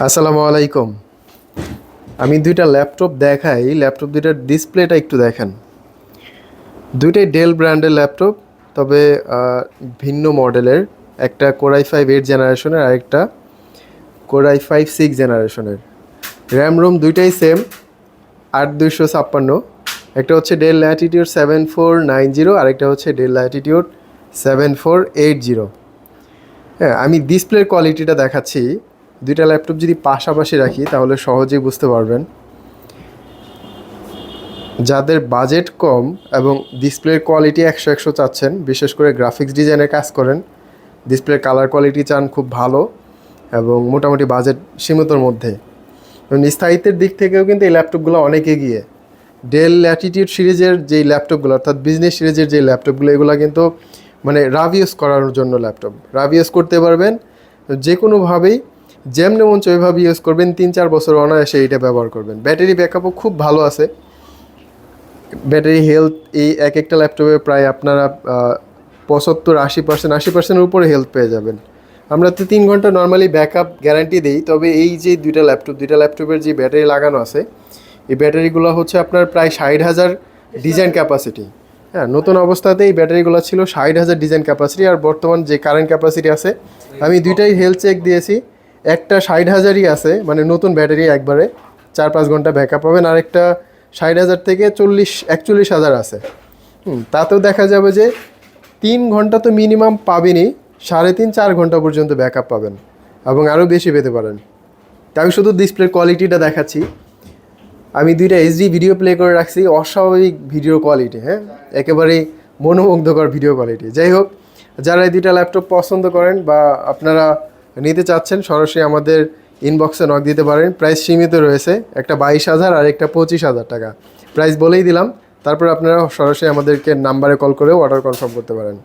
আসসালামু আলাইকুম। আমি দুইটা ল্যাপটপ দেখাই, ল্যাপটপ দুইটার ডিসপ্লেটা একটু দেখেন। দুইটাই ডেল ব্র্যান্ডের ল্যাপটপ, তবে ভিন্ন মডেলের। একটা কোরাই 5 8 জেনারেশনের, আর একটা কোরাই 5 6 জেনারেশনের। র্যাম রোম দুইটাই সেম, 8256। একটা হচ্ছে ডেল ল্যাটিটিউড 7490, আর একটা হচ্ছে ডেল ল্যাটিটিউড 7480। হ্যাঁ, আমি ডিসপ্লের কোয়ালিটিটা দেখাচ্ছি। দুইটা ল্যাপটপ যদি পাশাপাশি রাখি তাহলে সহজেই বুঝতে পারবেন। যাদের বাজেট কম এবং ডিসপ্লের কোয়ালিটি 100 চাচ্ছেন, বিশেষ করে গ্রাফিক্স ডিজাইনের কাজ করেন, ডিসপ্লের কালার কোয়ালিটি চান খুব ভালো এবং মোটামুটি বাজেট সীমিতর মধ্যে, এবং স্থায়িত্বের দিক থেকেও কিন্তু এই ল্যাপটপগুলো অনেক এগিয়ে। ডেল ল্যাটিটিউড সিরিজের যেই ল্যাপটপগুলো, অর্থাৎ বিজনেস সিরিজের যে ল্যাপটপগুলো, এগুলো কিন্তু মানে রাভ ইউজ করার জন্য ল্যাপটপ। রাভ ইউজ করতে পারবেন যে কোনোভাবেই, যেমনি মন চায় ওইভাবে ইউজ করবেন, 3-4 বছর অনায়াসে এইটা ব্যবহার করবেন। ব্যাটারি ব্যাকআপও খুব ভালো আছে। ব্যাটারি হেলথ এই এক একটা ল্যাপটপে প্রায় আপনারা 75-80%, 80%-এর উপরে হেলথ পেয়ে যাবেন। আমরা তো 3 ঘন্টা নর্মালি ব্যাকআপ গ্যারান্টি দিই, তবে এই যে দুইটা ল্যাপটপের যে ব্যাটারি লাগানো আছে, এই ব্যাটারিগুলো হচ্ছে আপনার প্রায় 60,000 ডিজাইন ক্যাপাসিটি। হ্যাঁ, নতুন অবস্থাতে এই ব্যাটারিগুলো ছিল 60,000 ডিজাইন ক্যাপাসিটি, আর বর্তমান যে কারেন্ট ক্যাপাসিটি আছে, আমি দুইটাই হেলথ চেক দিয়েছি। একটা 60,000ই আছে, মানে নতুন ব্যাটারি, একবারে 4-5 ঘন্টা ব্যাকআপ পাবেন। আর একটা 60,000 থেকে 41-41,000 আছে। তাতেও দেখা যাবে যে 3 ঘন্টা তো মিনিমাম পাবেনই, 3.5-4 ঘন্টা পর্যন্ত ব্যাকআপ পাবেন, এবং আরও বেশি পেতে পারেন। তা আমি শুধু ডিসপ্লের কোয়ালিটিটা দেখাচ্ছি। আমি দুইটা এইচডি ভিডিও প্লে করে রাখছি, অস্বাভাবিক ভিডিও কোয়ালিটি। হ্যাঁ, একেবারেই মনোমুগ্ধকর ভিডিও কোয়ালিটি। যাই হোক, যারা এই দুইটা ল্যাপটপ পছন্দ করেন বা আপনারা নিতে চাচ্ছেন, সরাসরি আমাদের ইনবক্সে নক দিতে পারেন। প্রাইস সীমিত রয়েছে, একটা 22,000 আর একটা 25,000 টাকা। প্রাইস বলেই দিলাম, তারপর আপনারা সরাসরি আমাদেরকে নাম্বারে কল করেও অর্ডার কনফার্ম করতে পারেন।